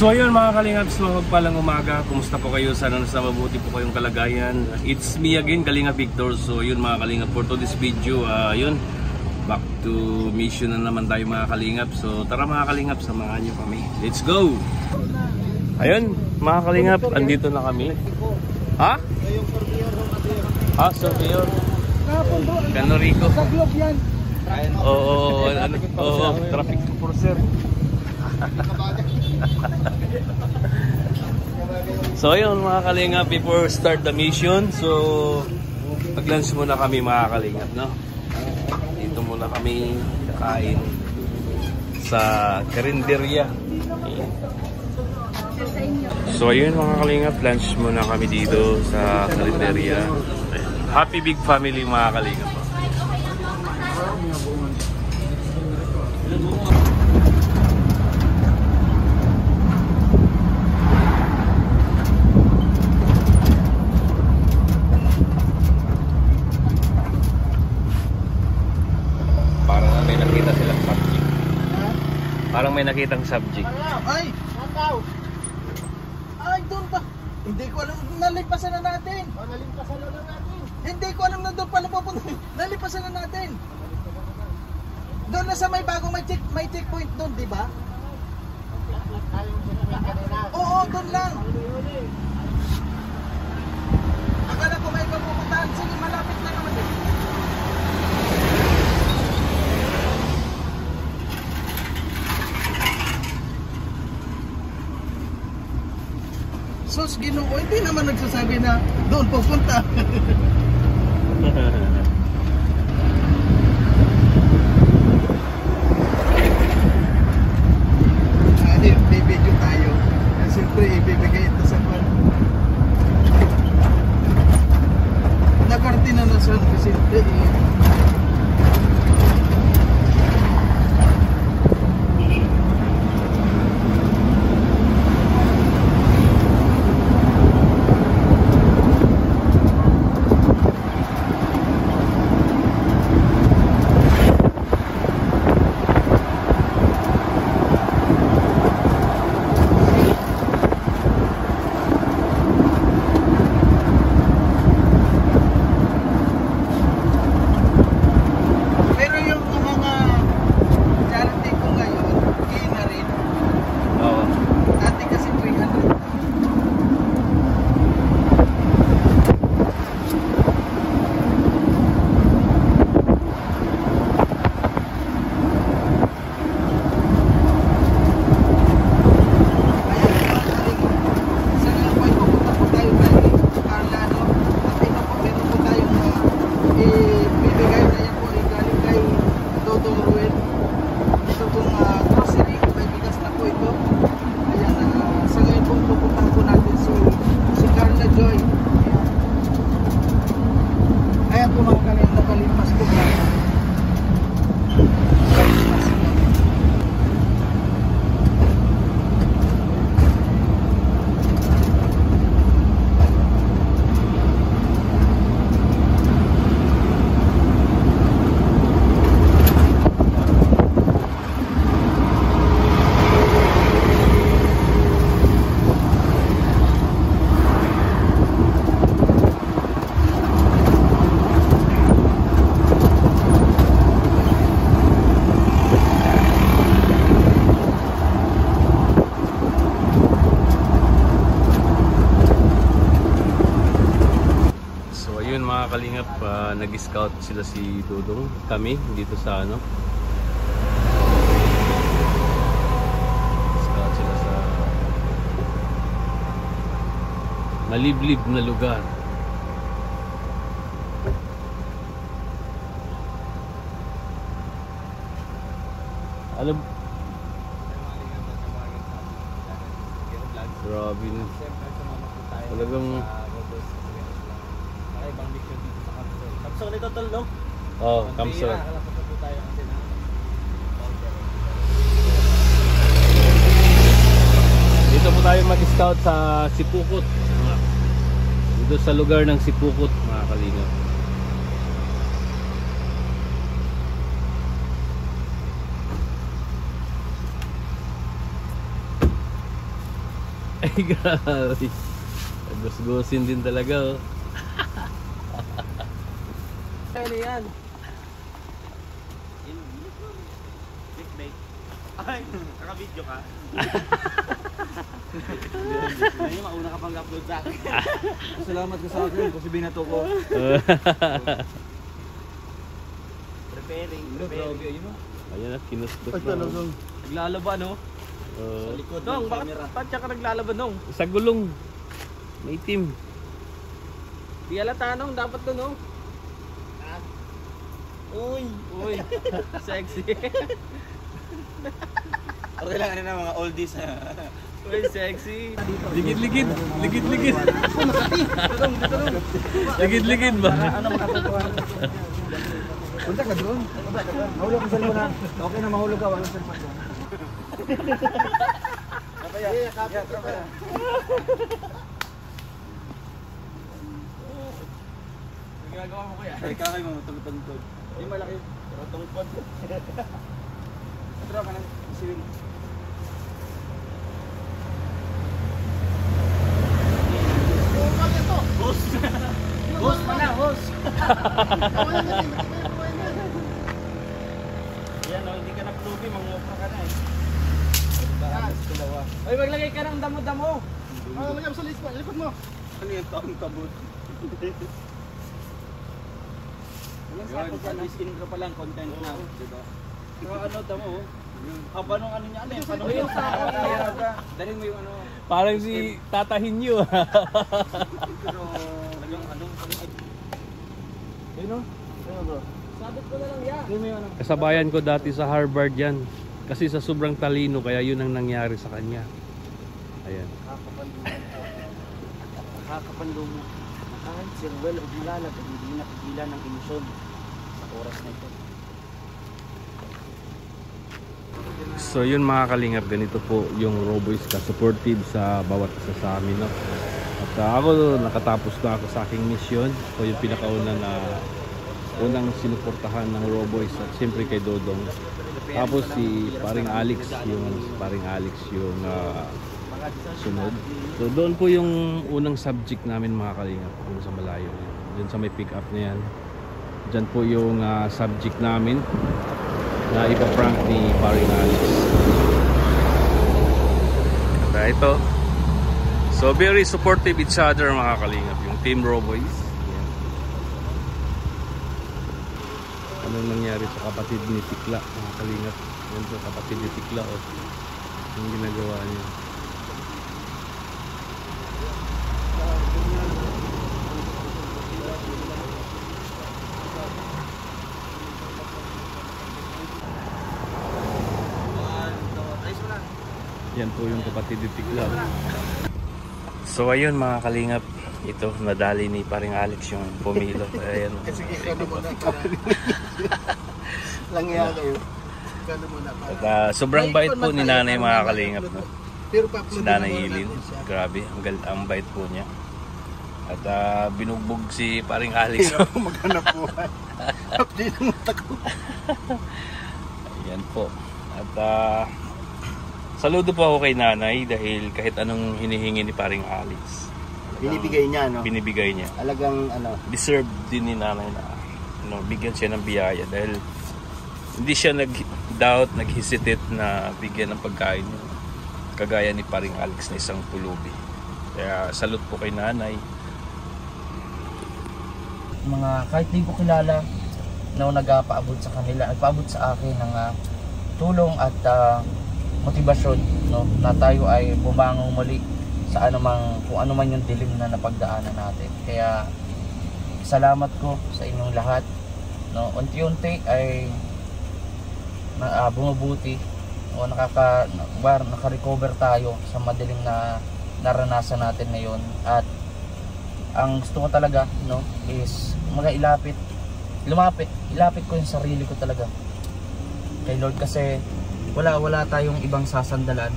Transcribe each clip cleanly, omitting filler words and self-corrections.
So ayun mga Kalingap, magpalang umaga. Kumusta po kayo? Sana nasa mabuti po kayong kalagayan. It's me again, Kalingap Victor. So yun mga Kalingap, for today's video, yun, back to mission na naman tayo mga Kalingap. So tara mga Kalingap, samahan nyo kami. Let's go! Ayun mga Kalingap, andito na kami. Ha? Surveyor. Gano Rico. Sa Globe yan. Oo, traffic enforcer. So ayun mga Kalingap, before start the mission, so pag-lunch muna kami mga Kalingap, no? Dito muna kami kakain sa karinderya. So ayun mga Kalingap, lunch muna kami dito sa karinderya. Happy big family mga Kalingap. Parang may nakitang subject. Ay! Ay, doon ba? Hindi ko alam, nalipasan na natin. Nalipasan na natin. Hindi ko alam na doon pala papunta. Nalipasan na natin. Doon na sa may bagong may checkpoint doon, di ba? Oo, doon lang. Akala ko may papupuntahan. Sige, malapit na naman din. Sus, Ginoo, hindi naman nagsasabi na doon pupunta. Bibigyo tayo. Siyempre, ibibigay ito sa kwan. Nakarti na nasan kasi Kalingap, nag-scout sila si Dudong, kami dito sa scout sila sa maliblib na lugar. Alam, grabe na talagang Kamsol nito tol, no? Oh, Kamsol. Dito po tayo mag-scout sa Sipukot. Dito sa lugar ng Sipukot, mga Kalingap. Ay, grabe. Gusgusin din talaga, oh. Ano yan? Clickbait. Ay, naka-video ka? Ngayon, mauna ka pang upload sa akin. Salamat ka sa akin kasi binato ko. Preparing. Ayan na, kinustos na. Naglalaban, no? Sa likod ng camera. Bakit siya ka naglalaban, nung? Sa gulong. May team. Di alata, nung. Dapat to, no? Uy! Uy! Sexy. Okay lang, ano na mga oldies. Uy, sexy. Ligid-ligid. Ligid-ligid. Ligid-ligid ba? Ano makatutuan? Punta ka doon. Mahulog ang cellphone na. Okay na mahulog ka. Walang cellphone doon. Kaya. Ginagawa mo kuya? Ay, kakay mo, tungkod. Hindi malaki. Pero tungkod. Atro ka ng siwing. Host! Host pa na, host! Yan o, hindi ka na-plugi, mangopra ka na eh. Ay, maglagay ka ng damo-damo! Lagyan mo sa likod mo. Ano yung taong tabot? Yun, pag-skin ka pa lang, content na. Diba? Pero ano, tamo oh. Haba nung ano niya, ano yung paano yung sa dalhin mo yung ano. Parang si tatahin nyo. Pero, yung ano. Ayun o. Ayun bro. Sabit ko na lang yan. Ayun mo yung ano. Kasabayan ko dati sa Harvard yan. Kasi sa sobrang talino, kaya yun ang nangyari sa kanya. Ayan. Nakakapanlo mo. Kahit si Ruel o Malalag, hindi napigilan ng emisyon sa oras na ito. So yun mga kalingap, ganito po yung Roboys ka-supportive sa bawat isa sa amin, no? At ako, nakatapos na ako sa aking mission. So yung pinakauna na unang sinuportahan ng Roboys at siyempre kay Dodong. Tapos si paring Alex yung sunod. So doon po yung unang subject namin mga kalingap, doon sa malayo. Diyan sa may pick up na yan. Diyan po yung subject namin na ipaprank ni paring Alex. At ito. So very supportive each other mga kalingap, yung Team Roboys. Yan. Anong nangyari sa kapatid ni Tikla mga kalingap? Yan po kapatid ni Tikla, oh. Yung ginagawa niya. Yan po yung kapatid ni Tikla. So ayun mga kalingap, ito nadali ni paring Alex yung pumilo. Ayan. Sige, ikaw muna. Langya kayo. Ikaw muna. At sobrang bait po ni nanay mga kalingap, no? Pero Si Nanay Ilin, grabe, ang bait po niya. At binugbog si paring Alex. Maghanap buhay. Update mo tako. Yan po. At saludo po ako kay nanay dahil kahit anong hinihingi ni paring Alex, Binibigay niya, no? binibigay niya. Alagang ano. Deserve din ni nanay na bigyan siya ng biyaya dahil hindi siya nag-doubt, nag-hesitate na bigyan ng pagkain niya. Kagaya ni paring Alex na isang pulubi. Kaya salute po kay nanay. Mga kahit di ko kilala na nagpaabot sa kanila, nagpaabot sa akin ng tulong at motibasyon, no, na tayo ay bumangon muli sa anumang kung ano man yung dilim na napagdaanan natin. Kaya salamat ko sa inyong lahat, no. Unti-unti ay bumubuti o naka-recover tayo sa madilim na naranasan natin ngayon. At ang gusto ko talaga, no, is ilapit ko yung sarili ko talaga kay Lord, kasi wala tayong ibang sasandalan.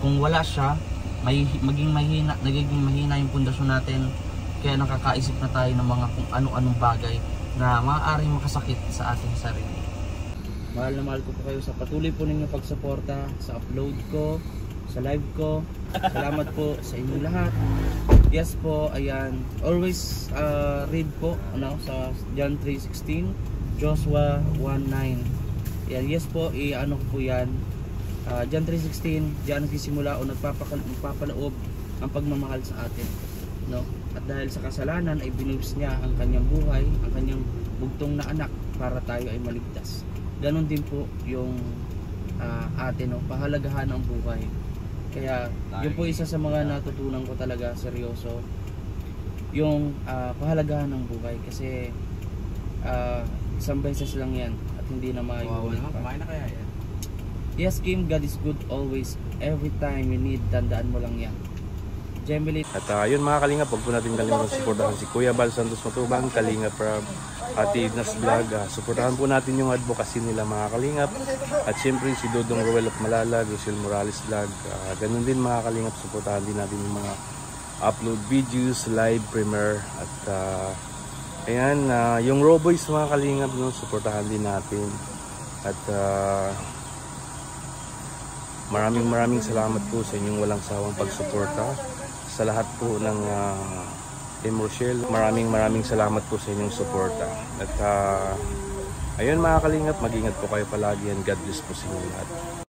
Kung wala siya, nagiging mahina yung pundasyon natin. Kaya nakakaisip na tayo ng mga kung ano-anong bagay na maaaring makasakit sa ating sarili. Mahal na mahal ko po kayo sa patuloy po ninyong pagsuporta sa upload ko, sa live ko. Salamat po sa inyong lahat. Yes po, ayan. Always read po sa John 3:16, Joshua 1:9. Yan, yes po, ano ko po yan. John 3:16, diyan nagsisimula o nagpapaloob ang pagmamahal sa atin. No? At dahil sa kasalanan ay binubs niya ang kanyang buhay, ang kanyang bugtong na anak para tayo ay maligtas. Ganon din po yung atin, no? Pahalagahan ang buhay. Kaya yun po isa sa mga natutunan ko talaga seryoso, yung pahalagahan ng buhay, kasi isang beses lang yan at hindi na maiulit pa. Kumain na kaya yan? Yes Kim, God is good always, every time you need, tandaan mo lang yan. Gemily. At yun mga kalingap, huwag po natin kalimutan suportahan si Kuya Bal Santos Matubang, Kalingap Rob, Ate Ignas Vlog. Suportahan po natin yung advocacy nila mga kalingap. At syempre si Dodong Roel of Malala, Rosel Morales Vlog. Ganun din mga kalingap, suportahan din natin yung mga upload videos, live premiere. At ayan, yung Roboys mga kalingap, no, suportahan din natin. At maraming salamat po sa inyong walang sawang pagsuporta sa lahat po ng Team Rochelle. Maraming salamat po sa inyong suporta. At ayun mga kalingap, mag-ingat po kayo palagi and God bless po sa inyo lahat.